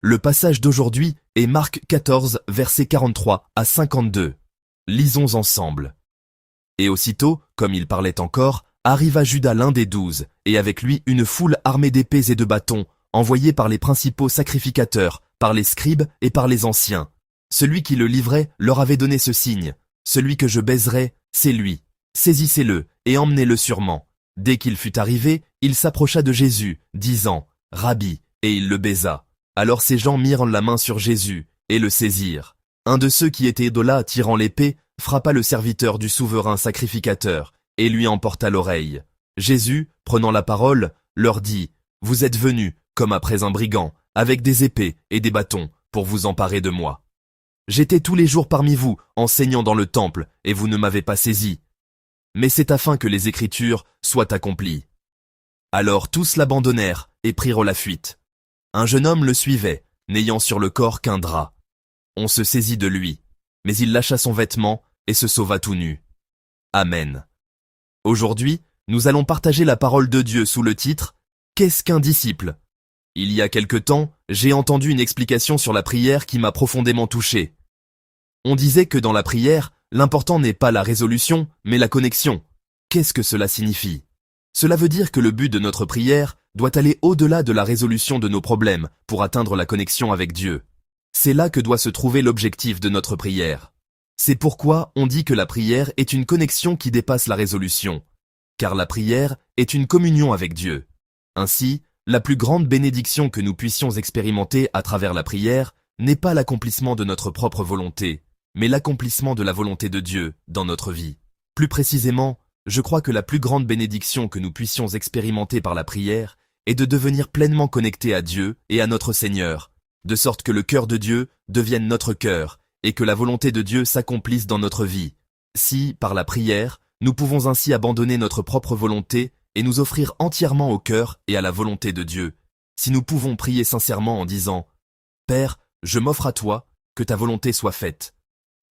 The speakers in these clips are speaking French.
Le passage d'aujourd'hui est Marc 14, versets 43 à 52. Lisons ensemble. Et aussitôt, comme il parlait encore, arriva Judas l'un des 12, et avec lui une foule armée d'épées et de bâtons, envoyée par les principaux sacrificateurs, par les scribes et par les anciens. Celui qui le livrait leur avait donné ce signe. Celui que je baiserai, c'est lui. Saisissez-le et emmenez-le sûrement. Dès qu'il fut arrivé, il s'approcha de Jésus, disant « Rabbi », et il le baisa. Alors ces gens mirent la main sur Jésus et le saisirent. Un de ceux qui étaient de là, tirant l'épée, frappa le serviteur du souverain sacrificateur et lui emporta l'oreille. Jésus, prenant la parole, leur dit « Vous êtes venus, comme après un brigand, avec des épées et des bâtons, pour vous emparer de moi. J'étais tous les jours parmi vous, enseignant dans le temple, et vous ne m'avez pas saisi. Mais c'est afin que les Écritures soient accomplies. » Alors tous l'abandonnèrent et prirent la fuite. Un jeune homme le suivait, n'ayant sur le corps qu'un drap. On se saisit de lui, mais il lâcha son vêtement et se sauva tout nu. Amen. Aujourd'hui, nous allons partager la parole de Dieu sous le titre « Qu'est-ce qu'un disciple ?» Il y a quelque temps, j'ai entendu une explication sur la prière qui m'a profondément touché. On disait que dans la prière, l'important n'est pas la résolution, mais la connexion. Qu'est-ce que cela signifie ? Cela veut dire que le but de notre prière doit aller au-delà de la résolution de nos problèmes pour atteindre la connexion avec Dieu. C'est là que doit se trouver l'objectif de notre prière. C'est pourquoi on dit que la prière est une connexion qui dépasse la résolution, car la prière est une communion avec Dieu. Ainsi, la plus grande bénédiction que nous puissions expérimenter à travers la prière n'est pas l'accomplissement de notre propre volonté, mais l'accomplissement de la volonté de Dieu dans notre vie. Plus précisément, je crois que la plus grande bénédiction que nous puissions expérimenter par la prière est de devenir pleinement connectés à Dieu et à notre Seigneur, de sorte que le cœur de Dieu devienne notre cœur et que la volonté de Dieu s'accomplisse dans notre vie. Si, par la prière, nous pouvons ainsi abandonner notre propre volonté et nous offrir entièrement au cœur et à la volonté de Dieu, si nous pouvons prier sincèrement en disant « Père, je m'offre à toi, que ta volonté soit faite »,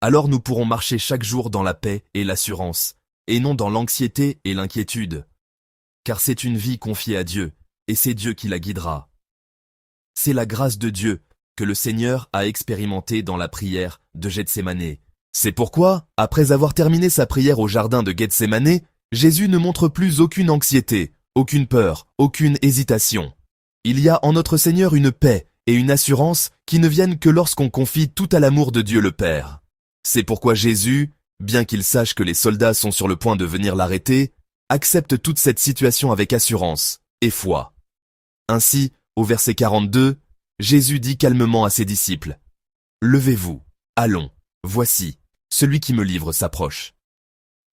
alors nous pourrons marcher chaque jour dans la paix et l'assurance, et non dans l'anxiété et l'inquiétude. Car c'est une vie confiée à Dieu, et c'est Dieu qui la guidera. C'est la grâce de Dieu que le Seigneur a expérimentée dans la prière de Gethsémanée. C'est pourquoi, après avoir terminé sa prière au jardin de Gethsémanée, Jésus ne montre plus aucune anxiété, aucune peur, aucune hésitation. Il y a en notre Seigneur une paix et une assurance qui ne viennent que lorsqu'on confie tout à l'amour de Dieu le Père. C'est pourquoi Jésus, bien qu'il sache que les soldats sont sur le point de venir l'arrêter, accepte toute cette situation avec assurance et foi. Ainsi, au verset 42, Jésus dit calmement à ses disciples « Levez-vous, allons, voici, celui qui me livre s'approche. »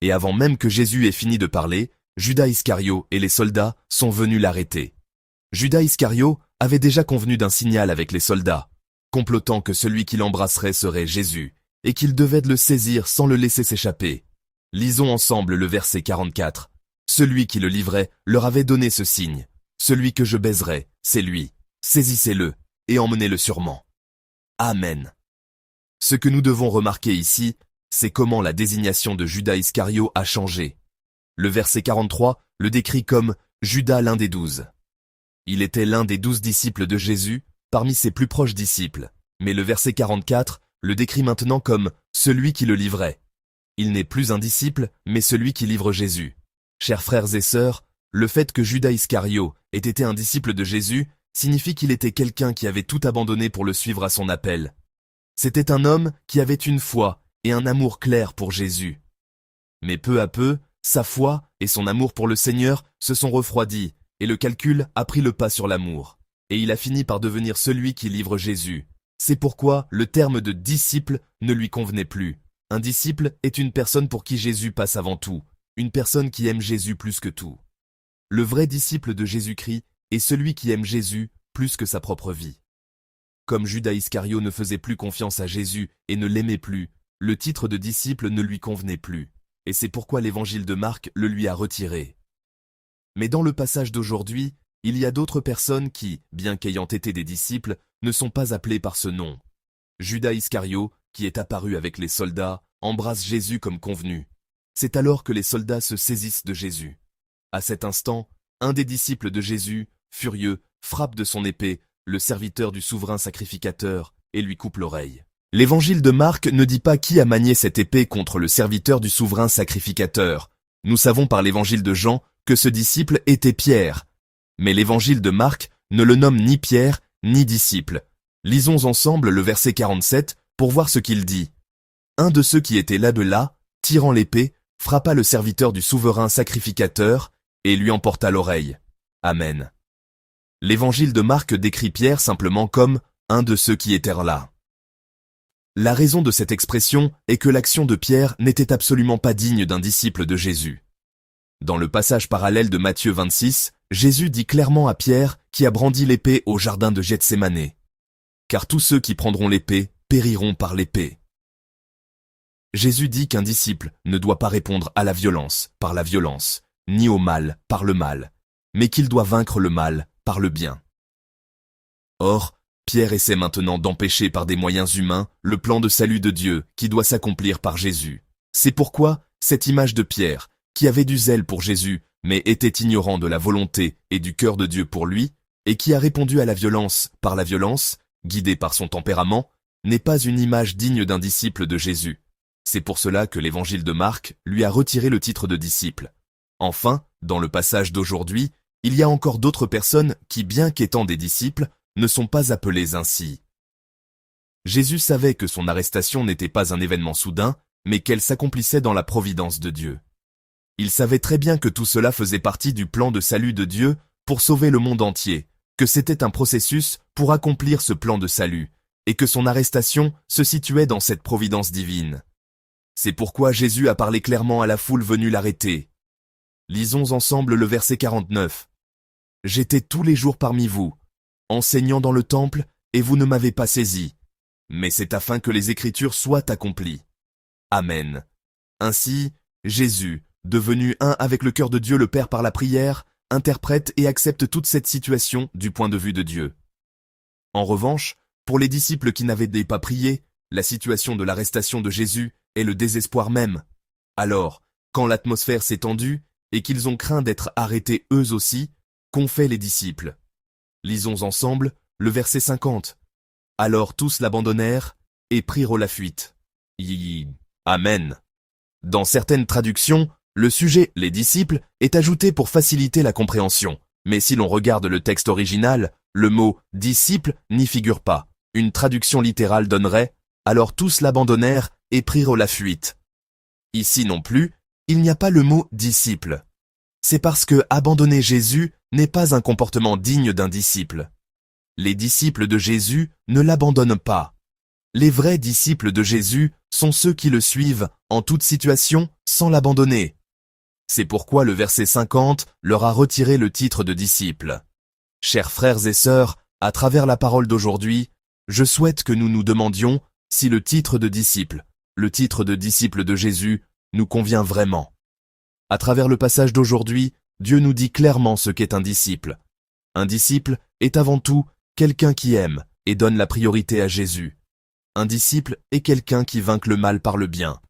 Et avant même que Jésus ait fini de parler, Judas Iscario et les soldats sont venus l'arrêter. Judas Iscario avait déjà convenu d'un signal avec les soldats, complotant que celui qui l'embrasserait serait Jésus, et qu'il devait le saisir sans le laisser s'échapper. Lisons ensemble le verset 44. Celui qui le livrait leur avait donné ce signe. Celui que je baiserai, c'est lui. Saisissez-le et emmenez-le sûrement. Amen. Ce que nous devons remarquer ici, c'est comment la désignation de Judas Iscario a changé. Le verset 43 le décrit comme Judas l'un des 12. Il était l'un des 12 disciples de Jésus, parmi ses plus proches disciples. Mais le verset 44 le décrit maintenant comme celui qui le livrait. Il n'est plus un disciple, mais celui qui livre Jésus. Chers frères et sœurs, le fait que Judas Iscario ait été un disciple de Jésus signifie qu'il était quelqu'un qui avait tout abandonné pour le suivre à son appel. C'était un homme qui avait une foi et un amour clair pour Jésus. Mais peu à peu, sa foi et son amour pour le Seigneur se sont refroidis et le calcul a pris le pas sur l'amour. Et il a fini par devenir celui qui livre Jésus. C'est pourquoi le terme de disciple ne lui convenait plus. Un disciple est une personne pour qui Jésus passe avant tout, une personne qui aime Jésus plus que tout. Le vrai disciple de Jésus-Christ est celui qui aime Jésus plus que sa propre vie. Comme Judas Iscario ne faisait plus confiance à Jésus et ne l'aimait plus, le titre de disciple ne lui convenait plus, et c'est pourquoi l'évangile de Marc le lui a retiré. Mais dans le passage d'aujourd'hui, il y a d'autres personnes qui, bien qu'ayant été des disciples, ne sont pas appelées par ce nom. Judas Iscario, qui est apparu avec les soldats, embrasse Jésus comme convenu. C'est alors que les soldats se saisissent de Jésus. À cet instant, un des disciples de Jésus, furieux, frappe de son épée, le serviteur du souverain sacrificateur, et lui coupe l'oreille. L'évangile de Marc ne dit pas qui a manié cette épée contre le serviteur du souverain sacrificateur. Nous savons par l'évangile de Jean que ce disciple était Pierre. Mais l'évangile de Marc ne le nomme ni Pierre, ni disciple. Lisons ensemble le verset 47 pour voir ce qu'il dit. Un de ceux qui étaient là de là, tirant l'épée, frappa le serviteur du souverain sacrificateur et lui emporta l'oreille. Amen. L'évangile de Marc décrit Pierre simplement comme un de ceux qui étaient là. La raison de cette expression est que l'action de Pierre n'était absolument pas digne d'un disciple de Jésus. Dans le passage parallèle de Matthieu 26, Jésus dit clairement à Pierre qui a brandi l'épée au jardin de Gethsémane. Car tous ceux qui prendront l'épée périront par l'épée. Jésus dit qu'un disciple ne doit pas répondre à la violence par la violence, ni au mal par le mal, mais qu'il doit vaincre le mal par le bien. Or, Pierre essaie maintenant d'empêcher par des moyens humains le plan de salut de Dieu qui doit s'accomplir par Jésus. C'est pourquoi cette image de Pierre, qui avait du zèle pour Jésus, mais était ignorant de la volonté et du cœur de Dieu pour lui, et qui a répondu à la violence par la violence, guidé par son tempérament, n'est pas une image digne d'un disciple de Jésus. C'est pour cela que l'évangile de Marc lui a retiré le titre de disciple. Enfin, dans le passage d'aujourd'hui, il y a encore d'autres personnes qui, bien qu'étant des disciples, ne sont pas appelées ainsi. Jésus savait que son arrestation n'était pas un événement soudain, mais qu'elle s'accomplissait dans la providence de Dieu. Il savait très bien que tout cela faisait partie du plan de salut de Dieu pour sauver le monde entier, que c'était un processus pour accomplir ce plan de salut, et que son arrestation se situait dans cette providence divine. C'est pourquoi Jésus a parlé clairement à la foule venue l'arrêter. Lisons ensemble le verset 49. « J'étais tous les jours parmi vous, enseignant dans le temple, et vous ne m'avez pas saisi. Mais c'est afin que les Écritures soient accomplies. Amen. » Ainsi, Jésus, devenu un avec le cœur de Dieu le Père par la prière, interprète et accepte toute cette situation du point de vue de Dieu. En revanche, pour les disciples qui n'avaient pas prié, la situation de l'arrestation de Jésus est le désespoir même. Alors, quand l'atmosphère s'est tendue et qu'ils ont craint d'être arrêtés eux aussi, qu'ont fait les disciples? Lisons ensemble le verset 50. Alors tous l'abandonnèrent et prirent la fuite. Amen. Dans certaines traductions, le sujet « les disciples » est ajouté pour faciliter la compréhension. Mais si l'on regarde le texte original, le mot « disciple » n'y figure pas. Une traduction littérale donnerait « alors tous l'abandonnèrent et prirent la fuite ». Ici non plus, il n'y a pas le mot « disciple ». C'est parce que abandonner Jésus n'est pas un comportement digne d'un disciple. Les disciples de Jésus ne l'abandonnent pas. Les vrais disciples de Jésus sont ceux qui le suivent en toute situation sans l'abandonner. C'est pourquoi le verset 50 leur a retiré le titre de disciple. Chers frères et sœurs, à travers la parole d'aujourd'hui, je souhaite que nous nous demandions si le titre de disciple de Jésus, nous convient vraiment. À travers le passage d'aujourd'hui, Dieu nous dit clairement ce qu'est un disciple. Un disciple est avant tout quelqu'un qui aime et donne la priorité à Jésus. Un disciple est quelqu'un qui vainc le mal par le bien.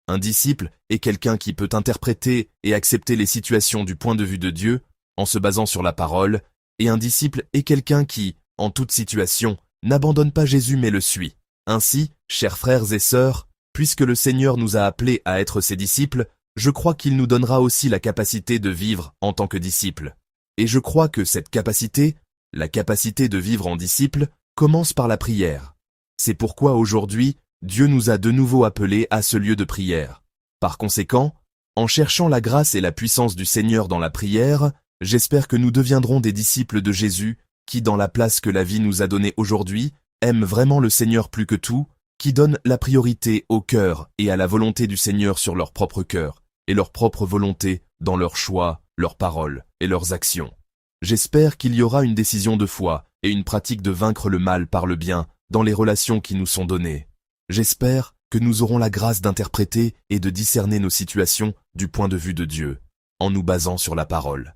Un disciple est quelqu'un qui peut interpréter et accepter les situations du point de vue de Dieu en se basant sur la parole, et un disciple est quelqu'un qui, en toute situation, n'abandonne pas Jésus mais le suit. Ainsi, chers frères et sœurs, puisque le Seigneur nous a appelés à être ses disciples, je crois qu'il nous donnera aussi la capacité de vivre en tant que disciples. Et je crois que cette capacité, la capacité de vivre en disciple, commence par la prière. C'est pourquoi aujourd'hui, Dieu nous a de nouveau appelés à ce lieu de prière. Par conséquent, en cherchant la grâce et la puissance du Seigneur dans la prière, j'espère que nous deviendrons des disciples de Jésus qui, dans la place que la vie nous a donnée aujourd'hui, aiment vraiment le Seigneur plus que tout, qui donnent la priorité au cœur et à la volonté du Seigneur sur leur propre cœur, et leur propre volonté dans leurs choix, leurs paroles et leurs actions. J'espère qu'il y aura une décision de foi et une pratique de vaincre le mal par le bien dans les relations qui nous sont données. J'espère que nous aurons la grâce d'interpréter et de discerner nos situations du point de vue de Dieu, en nous basant sur la parole.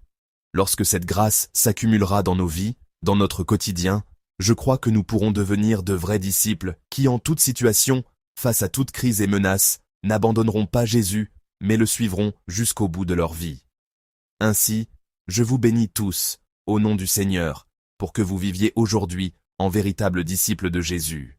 Lorsque cette grâce s'accumulera dans nos vies, dans notre quotidien, je crois que nous pourrons devenir de vrais disciples qui, en toute situation, face à toute crise et menace, n'abandonneront pas Jésus, mais le suivront jusqu'au bout de leur vie. Ainsi, je vous bénis tous, au nom du Seigneur, pour que vous viviez aujourd'hui en véritables disciples de Jésus.